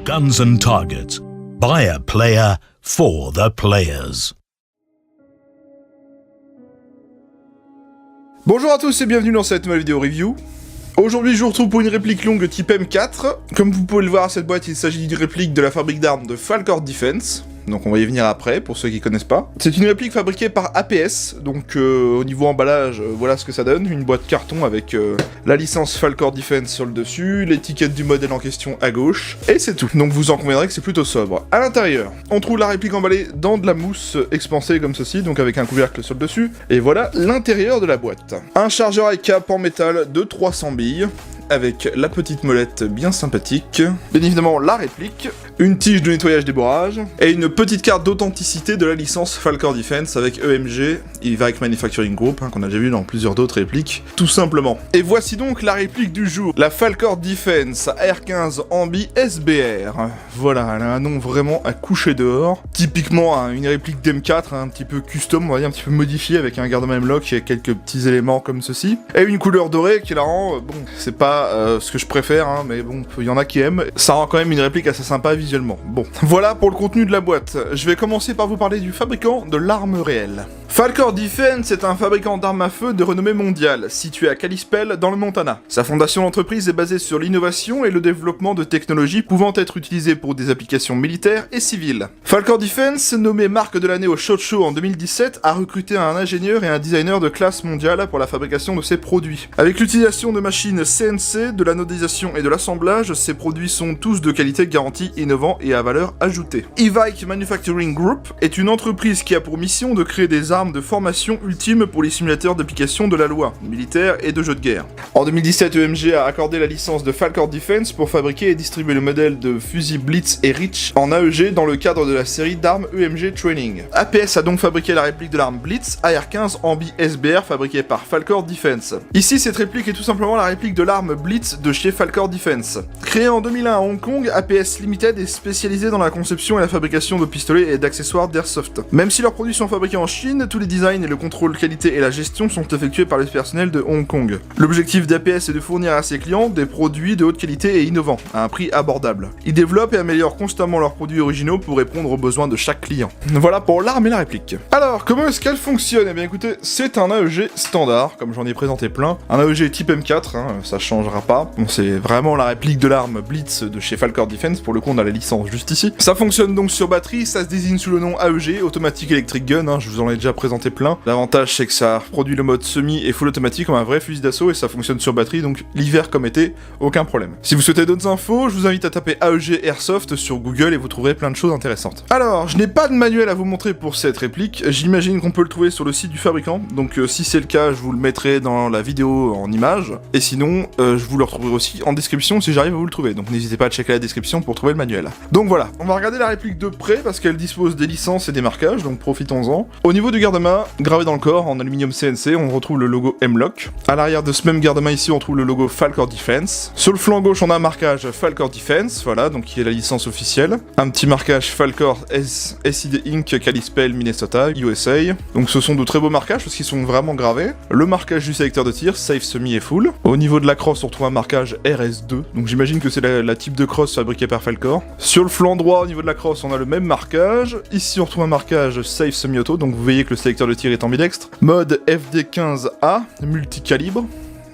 Guns and Targets. By a player, for the players. Bonjour à tous et bienvenue dans cette nouvelle vidéo review. Aujourd'hui je vous retrouve pour une réplique longue type M4. Comme vous pouvez le voir à cette boîte, il s'agit d'une réplique de la fabrique d'armes de Falkor Defense. Donc on va y venir après, pour ceux qui connaissent pas. C'est une réplique fabriquée par APS, donc au niveau emballage, voilà ce que ça donne. Une boîte carton avec la licence Falkor Defense sur le dessus, l'étiquette du modèle en question à gauche, et c'est tout. Donc vous en conviendrez que c'est plutôt sobre. À l'intérieur, on trouve la réplique emballée dans de la mousse expansée comme ceci, donc avec un couvercle sur le dessus. Et voilà l'intérieur de la boîte. Un chargeur et cap en métal de 300 billes, avec la petite molette bien sympathique, bien évidemment la réplique, une tige de nettoyage déborrage, et une petite carte d'authenticité de la licence Falkor Defense avec EMG, Ivac Manufacturing Group, qu'on a déjà vu dans plusieurs d'autres répliques, tout simplement. Et voici donc la réplique du jour, la Falkor Defense AR-15 Ambi SBR. Voilà, elle a un nom vraiment à coucher dehors, typiquement une réplique d'M4, un petit peu custom, on va dire un petit peu modifiée, avec un garde-main M-Lock et quelques petits éléments comme ceci, et une couleur dorée qui la rend, bon, c'est pas ce que je préfère, mais bon, il y en a qui aiment. Ça rend quand même une réplique assez sympa visuellement. Bon, voilà pour le contenu de la boîte. Je vais commencer par vous parler du fabricant de l'arme réelle. Falkor Defense est un fabricant d'armes à feu de renommée mondiale, situé à Kalispell, dans le Montana. Sa fondation d'entreprise est basée sur l'innovation et le développement de technologies pouvant être utilisées pour des applications militaires et civiles. Falkor Defense, nommé marque de l'année au SHOT Show en 2017, a recruté un ingénieur et un designer de classe mondiale pour la fabrication de ses produits. Avec l'utilisation de machines CNC, de l'anodisation et de l'assemblage, ces produits sont tous de qualité garantie, innovants et à valeur ajoutée. Ivac Manufacturing Group est une entreprise qui a pour mission de créer des armes de formation ultime pour les simulateurs d'application de la loi, militaire et de jeux de guerre. En 2017, EMG a accordé la licence de Falkor Defense pour fabriquer et distribuer le modèle de fusil Blitz et Reach en AEG dans le cadre de la série d'armes EMG Training. APS a donc fabriqué la réplique de l'arme Blitz AR-15 Ambi SBR fabriquée par Falkor Defense. Ici, cette réplique est tout simplement la réplique de l'arme Blitz de chez Falkor Defense. Créée en 2001 à Hong Kong, APS Limited est spécialisée dans la conception et la fabrication de pistolets et d'accessoires d'airsoft. Même si leurs produits sont fabriqués en Chine, tous les designs et le contrôle qualité et la gestion sont effectués par le personnel de Hong Kong. L'objectif d'APS est de fournir à ses clients des produits de haute qualité et innovants, à un prix abordable. Ils développent et améliorent constamment leurs produits originaux pour répondre aux besoins de chaque client. Voilà pour l'arme et la réplique. Alors, comment est-ce qu'elle fonctionne? Eh bien écoutez, c'est un AEG standard, comme j'en ai présenté plein. Un AEG type M4, ça changera pas. Bon, c'est vraiment la réplique de l'arme Blitz de chez Falkor Defense, pour le coup on a la licence juste ici. Ça fonctionne donc sur batterie, ça se désigne sous le nom AEG, Automatic Electric Gun, je vous en ai déjà présenté plein. L'avantage c'est que ça produit le mode semi et full automatique comme un vrai fusil d'assaut et ça fonctionne sur batterie, donc l'hiver comme été, aucun problème. Si vous souhaitez d'autres infos, je vous invite à taper AEG Airsoft sur Google et vous trouverez plein de choses intéressantes. Alors, je n'ai pas de manuel à vous montrer pour cette réplique, j'imagine qu'on peut le trouver sur le site du fabricant, donc si c'est le cas, je vous le mettrai dans la vidéo en image, et sinon, je vous le retrouverai aussi en description si j'arrive à vous le trouver, donc n'hésitez pas à checker la description pour trouver le manuel. Donc voilà, on va regarder la réplique de près parce qu'elle dispose des licences et des marquages, donc profitons-en. Au niveau du garde-main, gravé dans le corps en aluminium CNC, on retrouve le logo M-Lock. À l'arrière de ce même garde-main ici, on trouve le logo Falkor Defense. Sur le flanc gauche, on a un marquage Falkor Defense, voilà, donc qui est la licence officielle. Un petit marquage Falkor SID Inc. Kalispell, Minnesota, USA. Donc ce sont de très beaux marquages parce qu'ils sont vraiment gravés. Le marquage du sélecteur de tir, Safe Semi et Full. Au niveau de la crosse, on retrouve un marquage RS2, donc j'imagine que c'est la type de crosse fabriquée par Falkor. Sur le flanc droit, au niveau de la crosse, on a le même marquage. Ici, on retrouve un marquage Safe Semi-Auto, donc vous voyez que le sélecteur de tir est ambidextre. Mode FD15A, multicalibre.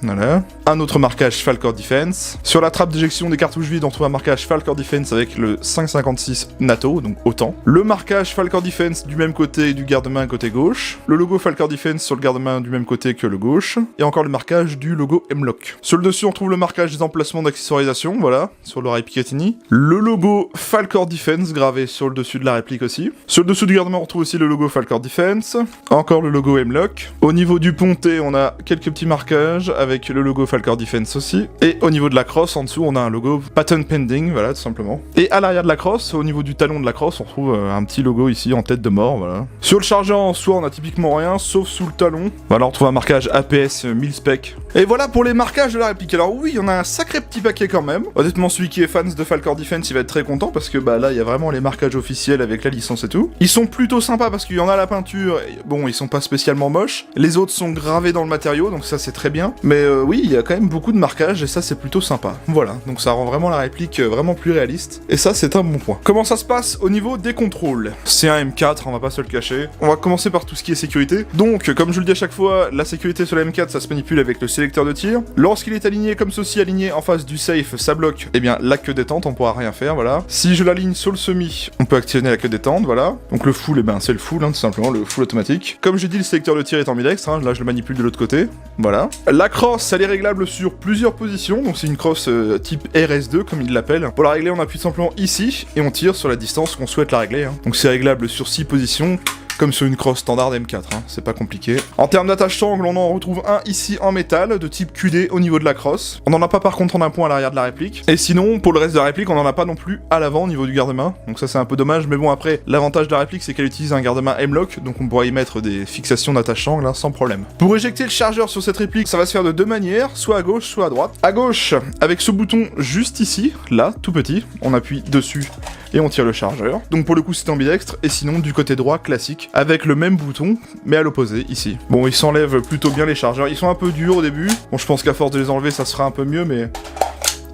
Voilà. Un autre marquage Falkor Defense. Sur la trappe d'éjection des cartouches vides, on trouve un marquage Falkor Defense avec le 5,56 NATO, donc autant. Le marquage Falkor Defense du même côté du garde-main côté gauche. Le logo Falkor Defense sur le garde-main du même côté que le gauche. Et encore le marquage du logo M-Lock. Sur le dessus, on trouve le marquage des emplacements d'accessoirisation, voilà, sur le rail Picatinny. Le logo Falkor Defense gravé sur le dessus de la réplique aussi. Sur le dessous du garde-main, on retrouve aussi le logo Falkor Defense. Encore le logo M-Lock. Au niveau du ponté, on a quelques petits marquages avec le logo Falkor Defense aussi. Et au niveau de la crosse, en dessous, on a un logo Patent Pending, voilà, tout simplement. Et à l'arrière de la crosse, au niveau du talon de la crosse, on retrouve un petit logo ici en tête de mort, voilà. Sur le chargeur en soi, on a typiquement rien, sauf sous le talon. Voilà, on trouve un marquage APS 1000 spec. Et voilà pour les marquages de la réplique. Alors oui, on a un sacré petit paquet quand même. Honnêtement, celui qui est fan de Falkor Defense, il va être très content parce que bah là, il y a vraiment les marquages officiels avec la licence et tout. Ils sont plutôt sympas parce qu'il y en a à la peinture. Bon, ils sont pas spécialement moches. Les autres sont gravés dans le matériau, donc ça c'est très bien. Mais Mais oui, il y a quand même beaucoup de marquage et ça c'est plutôt sympa. Voilà, donc ça rend vraiment la réplique vraiment plus réaliste. Et ça c'est un bon point. Comment ça se passe au niveau des contrôles? C'est un M4, on va pas se le cacher. On va commencer par tout ce qui est sécurité. Donc, comme je le dis à chaque fois, la sécurité sur la M4 ça se manipule avec le sélecteur de tir. Lorsqu'il est aligné comme ceci, aligné en face du safe, ça bloque, eh bien la queue détente, on pourra rien faire, voilà. Si je l'aligne sur le semi, on peut actionner la queue détente, voilà. Donc le full, eh ben c'est le full, tout simplement, le full automatique. Comme je dis, le sélecteur de tir est ambidextre, là je le manipule de l'autre côté, voilà. La crosse, elle est réglable sur plusieurs positions, donc c'est une crosse type RS2 comme il l'appelle. Pour la régler, on appuie simplement ici et on tire sur la distance qu'on souhaite la régler. Donc c'est réglable sur 6 positions. Comme sur une crosse standard M4, c'est pas compliqué. En termes d'attache sangle, on en retrouve un ici en métal, de type QD au niveau de la crosse. On en a pas par contre en un point à l'arrière de la réplique. Et sinon, pour le reste de la réplique, on en a pas non plus à l'avant au niveau du garde-main. Donc ça c'est un peu dommage, mais bon après, l'avantage de la réplique c'est qu'elle utilise un garde-main M-Lock, donc on pourra y mettre des fixations d'attache sangle sans problème. Pour éjecter le chargeur sur cette réplique, ça va se faire de deux manières, soit à gauche, soit à droite. À gauche, avec ce bouton juste ici, là, tout petit, on appuie dessus et on tire le chargeur. Donc pour le coup c'est ambidextre, et sinon du côté droit classique, avec le même bouton, mais à l'opposé, ici. Bon, ils s'enlèvent plutôt bien les chargeurs, ils sont un peu durs au début. Bon, je pense qu'à force de les enlever, ça sera un peu mieux, mais...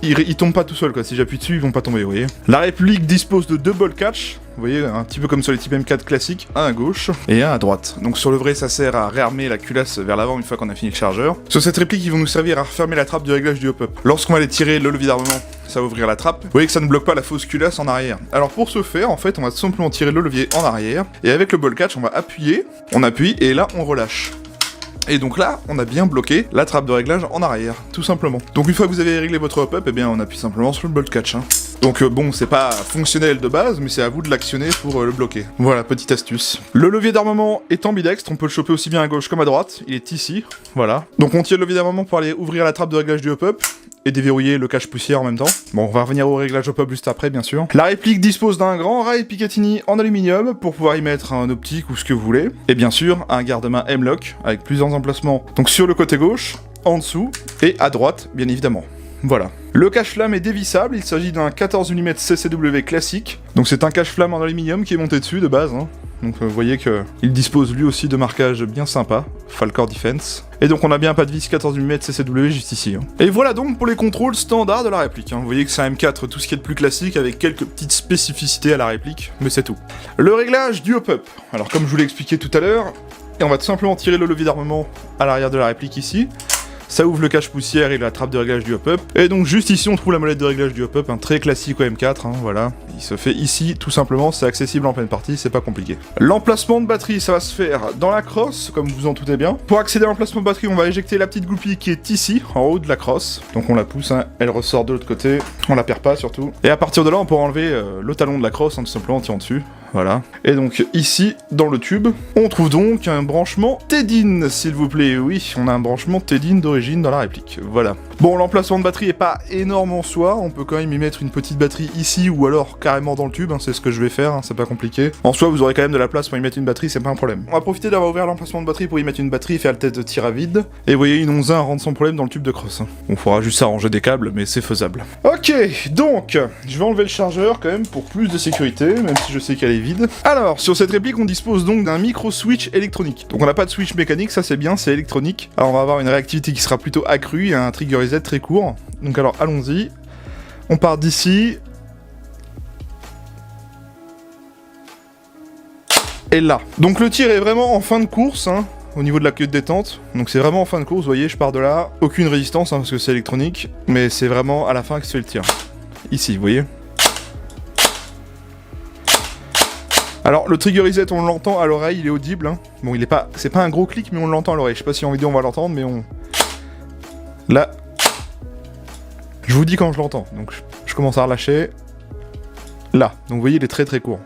Ils tombent pas tout seuls, quoi. Si j'appuie dessus, ils vont pas tomber, vous voyez. La réplique dispose de deux ball catch. Vous voyez, un petit peu comme sur les types M4 classiques, un à gauche et un à droite. Donc sur le vrai, ça sert à réarmer la culasse vers l'avant une fois qu'on a fini le chargeur. Sur cette réplique, ils vont nous servir à refermer la trappe du réglage du hop-up. Lorsqu'on va aller tirer le levier d'armement, ça va ouvrir la trappe. Vous voyez que ça ne bloque pas la fausse culasse en arrière. Alors pour ce faire, en fait, on va tout simplement tirer le levier en arrière, et avec le ball catch, on va appuyer, on appuie, et là, on relâche. Et donc là, on a bien bloqué la trappe de réglage en arrière, tout simplement. Donc une fois que vous avez réglé votre hop-up, eh bien on appuie simplement sur le bolt catch. Donc bon, c'est pas fonctionnel de base, mais c'est à vous de l'actionner pour le bloquer. Voilà, petite astuce. Le levier d'armement est ambidextre, on peut le choper aussi bien à gauche comme à droite, il est ici, voilà. Donc on tire le levier d'armement pour aller ouvrir la trappe de réglage du hop-up, et déverrouiller le cache poussière en même temps. Bon, on va revenir au réglage hop-up juste après, bien sûr. La réplique dispose d'un grand rail Picatinny en aluminium pour pouvoir y mettre un optique ou ce que vous voulez. Et bien sûr, un garde-main M-Lock avec plusieurs emplacements. Donc sur le côté gauche, en dessous, et à droite, bien évidemment. Voilà. Le cache-flamme est dévissable, il s'agit d'un 14 mm CCW classique. Donc c'est un cache-flamme en aluminium qui est monté dessus de base. Donc vous voyez qu'il dispose lui aussi de marquages bien sympas, Falcor Defense. Et donc on a bien un pas de vis 14 mm CCW juste ici. Et voilà donc pour les contrôles standards de la réplique. Vous voyez que c'est un M4, tout ce qui est de plus classique, avec quelques petites spécificités à la réplique, mais c'est tout. Le réglage du hop-up. Alors comme je vous l'ai expliqué tout à l'heure, et on va tout simplement tirer le levier d'armement à l'arrière de la réplique ici. Ça ouvre le cache poussière et la trappe de réglage du hop-up. Et donc juste ici on trouve la molette de réglage du hop-up, un très classique au M4, voilà. Il se fait ici tout simplement, c'est accessible en pleine partie, c'est pas compliqué. L'emplacement de batterie, ça va se faire dans la crosse, comme vous en doutez bien. Pour accéder à l'emplacement de batterie, on va éjecter la petite goupille qui est ici, en haut de la crosse. Donc on la pousse, elle ressort de l'autre côté, on la perd pas surtout. Et à partir de là, on pourra enlever le talon de la crosse, tout simplement en tirant dessus. Voilà. Et donc ici, dans le tube, on trouve donc un branchement TEDIN, s'il vous plaît. Oui, on a un branchement TEDIN d'origine dans la réplique. Voilà. Bon, l'emplacement de batterie est pas énorme en soi, on peut quand même y mettre une petite batterie ici ou alors carrément dans le tube, c'est ce que je vais faire, c'est pas compliqué. En soi, vous aurez quand même de la place pour y mettre une batterie, c'est pas un problème. On va profiter d'avoir ouvert l'emplacement de batterie pour y mettre une batterie et faire le test de tir à vide. Et vous voyez, une 11.1 rentre sans problème dans le tube de crosse. On fera juste arranger des câbles, mais c'est faisable. Ok, donc, je vais enlever le chargeur quand même pour plus de sécurité, même si je sais qu'elle est vide. Alors, sur cette réplique, on dispose donc d'un micro-switch électronique. Donc on n'a pas de switch mécanique, ça c'est bien, c'est électronique. Alors on va avoir une réactivité qui sera plutôt accrue et un trigger reset très court. Donc alors, allons-y. On part d'ici. Et là. Donc le tir est vraiment en fin de course, au niveau de la queue de détente. Donc c'est vraiment en fin de course, vous voyez, je pars de là. Aucune résistance, parce que c'est électronique. Mais c'est vraiment à la fin que se fait le tir. Ici, vous voyez. Alors le trigger reset, on l'entend à l'oreille, il est audible. Bon, il est pas, c'est pas un gros clic, mais on l'entend à l'oreille. Je sais pas si en vidéo on va l'entendre, mais on... Là... Je vous dis quand je l'entends. Donc je commence à relâcher. Là. Donc vous voyez, il est très très court.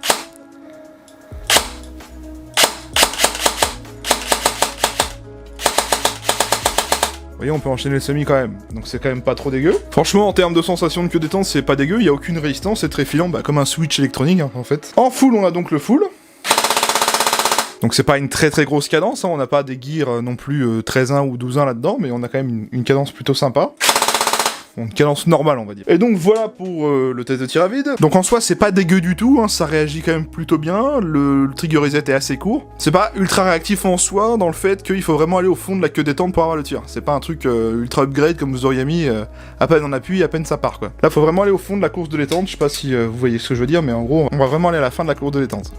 Vous voyez, on peut enchaîner le semi quand même, donc c'est quand même pas trop dégueu. Franchement, en termes de sensation de queue détente, c'est pas dégueu, il y a aucune résistance, c'est très filant, comme un switch électronique en fait. En full, on a donc le full. Donc c'est pas une très très grosse cadence, on n'a pas des gears non plus 13.1 ou 12.1 là-dedans, mais on a quand même une cadence plutôt sympa. une cadence normale, on va dire. Et donc voilà pour le test de tir à vide. Donc en soi, c'est pas dégueu du tout, hein, ça réagit quand même plutôt bien, le trigger reset est assez court. C'est pas ultra réactif en soi, dans le fait qu'il faut vraiment aller au fond de la queue détente pour avoir le tir. C'est pas un truc ultra upgrade comme vous auriez mis, à peine on appuie, à peine ça part, quoi. Là, faut vraiment aller au fond de la course de détente, je sais pas si vous voyez ce que je veux dire, mais en gros, on va vraiment aller à la fin de la course de détente.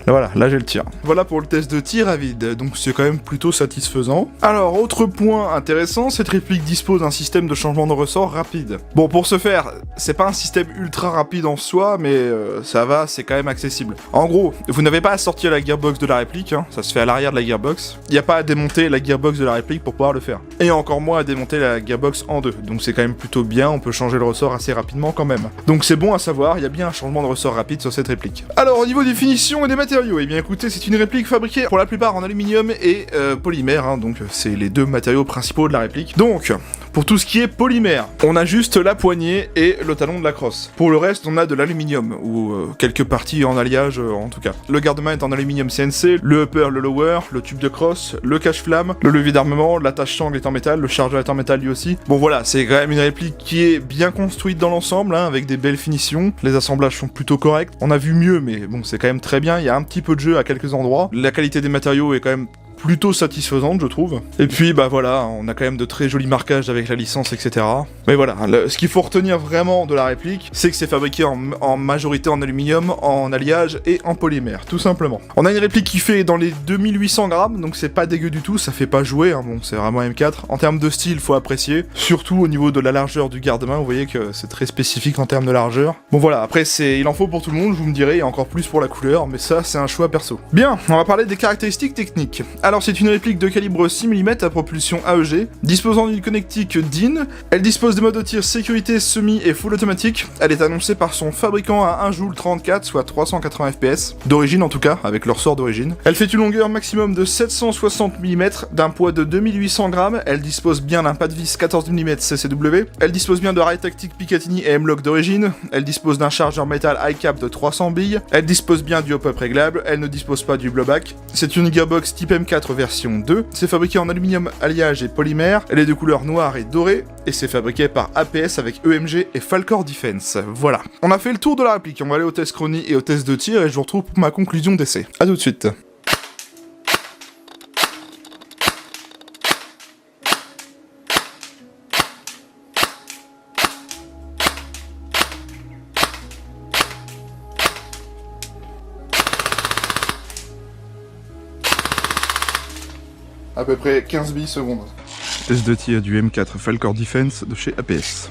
Voilà, là j'ai le tir. Voilà pour le test de tir à vide, donc c'est quand même plutôt satisfaisant. Alors, autre point intéressant, cette réplique dispose d'un système de changement de ressort rapide. Bon, pour ce faire, c'est pas un système ultra rapide en soi, mais ça va, c'est quand même accessible. En gros, vous n'avez pas à sortir la gearbox de la réplique, hein, ça se fait à l'arrière de la gearbox. Il n'y a pas à démonter la gearbox de la réplique pour pouvoir le faire. Et encore moins à démonter la gearbox en deux, donc c'est quand même plutôt bien, on peut changer le ressort assez rapidement quand même. Donc c'est bon à savoir, il y a bien un changement de ressort rapide sur cette réplique. Alors, au niveau des finitions et des matériaux, eh bien écoutez, c'est une réplique fabriquée pour la plupart en aluminium et polymère, hein, donc c'est les deux matériaux principaux de la réplique. Donc, pour tout ce qui est polymère, on a juste la poignée et le talon de la crosse. Pour le reste, on a de l'aluminium, ou quelques parties en alliage en tout cas. Le garde-main est en aluminium CNC, le upper, le lower, le tube de crosse, le cache-flamme, le levier d'armement, l'attache-sangle est en métal, le chargeur est en métal lui aussi. Bon voilà, c'est quand même une réplique qui est bien construite dans l'ensemble, hein, avec des belles finitions. Les assemblages sont plutôt corrects. On a vu mieux, mais bon, c'est quand même très bien. Il y a un petit peu de jeu à quelques endroits. La qualité des matériaux est quand même plutôt satisfaisante, je trouve. Et puis, bah voilà, on a quand même de très jolis marquages avec la licence, etc. Mais voilà, ce qu'il faut retenir vraiment de la réplique, c'est que c'est fabriqué en majorité en aluminium, en alliage et en polymère, tout simplement. On a une réplique qui fait dans les 2800 grammes, donc c'est pas dégueu du tout, ça fait pas jouer, hein, bon, c'est vraiment M4. En termes de style, faut apprécier, surtout au niveau de la largeur du garde-main, vous voyez que c'est très spécifique en termes de largeur. Bon voilà, après, il en faut pour tout le monde, je vous me direz, et encore plus pour la couleur, mais ça, c'est un choix perso. Bien, on va parler des caractéristiques techniques. Alors c'est une réplique de calibre 6 mm à propulsion AEG, disposant d'une connectique DIN. Elle dispose de modes de tir sécurité semi et full automatique. Elle est annoncée par son fabricant à 1 joule 34, soit 380 fps, d'origine en tout cas, avec leur ressort d'origine. Elle fait une longueur maximum de 760 mm, d'un poids de 2800 grammes. Elle dispose bien d'un pas de vis 14 mm CCW. Elle dispose bien de rails tactiques Picatinny et M-Lock d'origine. Elle dispose d'un chargeur métal high-cap de 300 billes. Elle dispose bien du hop-up réglable. Elle ne dispose pas du blowback. C'est une gearbox type M4 version 2, c'est fabriqué en aluminium alliage et polymère, elle est de couleur noire et dorée, et c'est fabriqué par APS avec EMG et Falcor Defense. Voilà. On a fait le tour de la réplique, on va aller au test chronie et au test de tir, et je vous retrouve pour ma conclusion d'essai. A tout de suite. À peu près 15 billes secondes. Test de tir du M4 Falcor Defense de chez APS.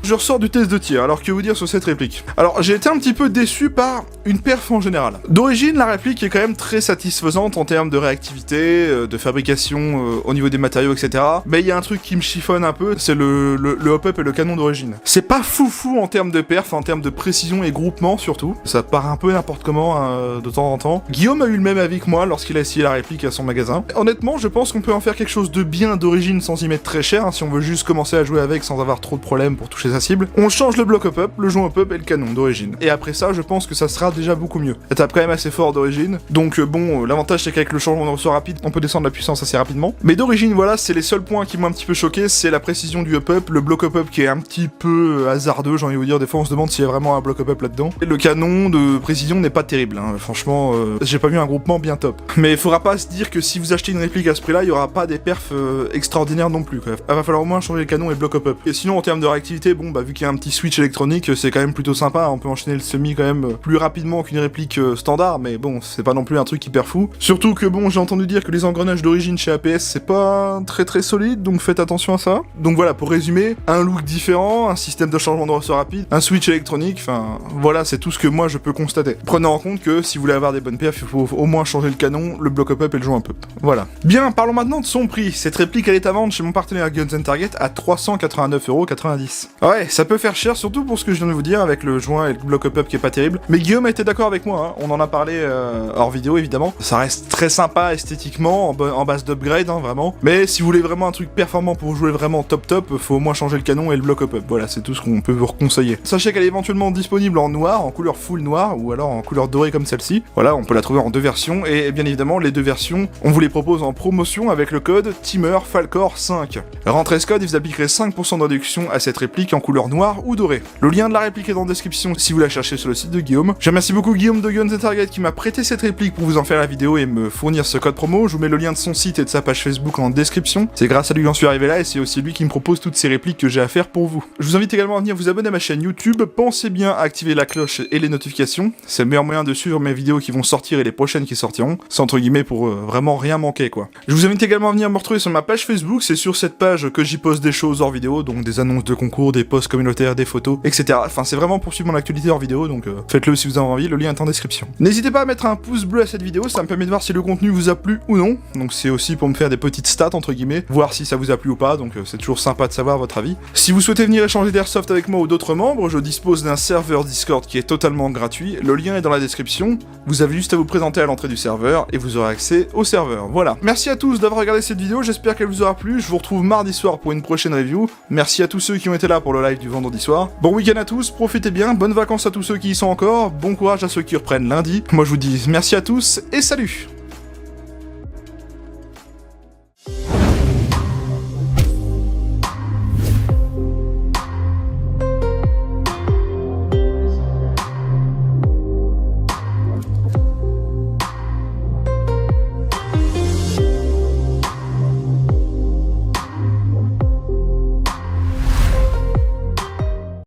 Je ressors du test de tir, alors que vous dire sur cette réplique? Alors j'ai été un petit peu déçu par une perf en général. D'origine, la réplique est quand même très satisfaisante en termes de réactivité, de fabrication au niveau des matériaux, etc. Mais il y a un truc qui me chiffonne un peu, c'est le hop-up et le canon d'origine. C'est pas foufou en termes de perf, en termes de précision et groupement surtout. Ça part un peu n'importe comment de temps en temps. Guillaume a eu le même avis que moi lorsqu'il a essayé la réplique à son magasin. Honnêtement, je pense qu'on peut en faire quelque chose de bien d'origine sans y mettre très cher, hein, si on veut juste commencer à jouer avec sans avoir trop de problèmes pour toucher sa cible. On change le bloc hop-up, le joint hop-up et le canon d'origine. Et après ça, je pense que ça sera déjà beaucoup mieux. Elle tape quand même assez fort d'origine, donc bon, l'avantage c'est qu'avec le changement de ressort rapide, on peut descendre la puissance assez rapidement. Mais d'origine, voilà, c'est les seuls points qui m'ont un petit peu choqué, c'est la précision du hop-up, le bloc hop-up qui est un petit peu hasardeux, j'ai envie de vous dire, des fois on se demande s'il y a vraiment un bloc hop-up là-dedans. Et le canon de précision n'est pas terrible, hein. Franchement, j'ai pas vu un groupement bien top. Mais il faudra pas se dire que si vous achetez une réplique à ce prix-là, il y aura pas des perfs extraordinaires non plus, quoi. Il va falloir au moins changer le canon et le bloc hop-up. Et sinon, en termes de réactivité, bon, bah vu qu'il y a un petit switch électronique, c'est quand même plutôt sympa, on peut enchaîner le semi quand même plus rapidement qu'une réplique standard, mais bon, c'est pas non plus un truc hyper fou. Surtout que bon, j'ai entendu dire que les engrenages d'origine chez APS, c'est pas très solide, donc faites attention à ça. Donc voilà, pour résumer, un look différent, un système de changement de ressort rapide, un switch électronique, enfin voilà, c'est tout ce que moi je peux constater. Prenez en compte que si vous voulez avoir des bonnes perfs, il faut au moins changer le canon, le bloc hop-up et le joint hop-up. Voilà. Bien, parlons maintenant de son prix. Cette réplique, elle est à vendre chez mon partenaire Guns & Target à 389,90€. Ouais, ça peut faire cher, surtout pour ce que je viens de vous dire, avec le joint et le bloc hop-up qui est pas terrible. Mais Guillaume a été d'accord avec moi, hein. On en a parlé hors vidéo évidemment. Ça reste très sympa esthétiquement, en base d'upgrade, hein, vraiment. Mais si vous voulez vraiment un truc performant pour jouer vraiment top, faut au moins changer le canon et le bloc hop-up. Voilà, c'est tout ce qu'on peut vous conseiller. Sachez qu'elle est éventuellement disponible en noir, en couleur full noir, ou alors en couleur dorée comme celle-ci. Voilà, on peut la trouver en deux versions, et bien évidemment, les deux versions, on vous les propose en promotion avec le code TEAMER5. Rentrez ce code et vous appliquerez 5% de réduction à cette réplique en couleur noire ou dorée. Le lien de la réplique est dans la description si vous la cherchez sur le site de Guillaume. Je remercie beaucoup Guillaume de Guns & Target qui m'a prêté cette réplique pour vous en faire la vidéo et me fournir ce code promo. Je vous mets le lien de son site et de sa page Facebook en description. C'est grâce à lui que j'en suis arrivé là et c'est aussi lui qui me propose toutes ces répliques que j'ai à faire pour vous. Je vous invite également à venir vous abonner à ma chaîne YouTube. Pensez bien à activer la cloche et les notifications. C'est le meilleur moyen de suivre mes vidéos qui vont sortir et les prochaines qui sortiront. C'est entre guillemets pour vraiment rien manquer quoi. Je vous invite également à venir me retrouver sur ma page Facebook. C'est sur cette page que j'y poste des choses hors vidéo, donc des annonces de concours, des posts communautaires, des photos, etc. Enfin c'est vraiment pour suivre mon actualité hors vidéo, donc faites-le si vous avez envie, le lien est en description. N'hésitez pas à mettre un pouce bleu à cette vidéo, ça me permet de voir si le contenu vous a plu ou non, donc c'est aussi pour me faire des petites stats entre guillemets, voir si ça vous a plu ou pas, donc c'est toujours sympa de savoir votre avis. Si vous souhaitez venir échanger d'airsoft avec moi ou d'autres membres, je dispose d'un serveur Discord qui est totalement gratuit, le lien est dans la description, vous avez juste à vous présenter à l'entrée du serveur et vous aurez accès au serveur, voilà. Merci à tous d'avoir regardé cette vidéo, j'espère qu'elle vous aura plu, je vous retrouve mardi soir pour une prochaine review, merci à tous ceux qui ont été là pour le live du vendredi soir, bon week-end à tous, profitez bien, bonnes vacances à tous ceux qui y sont encore, bon courage à ceux qui reprennent lundi, moi je vous dis merci à tous et salut.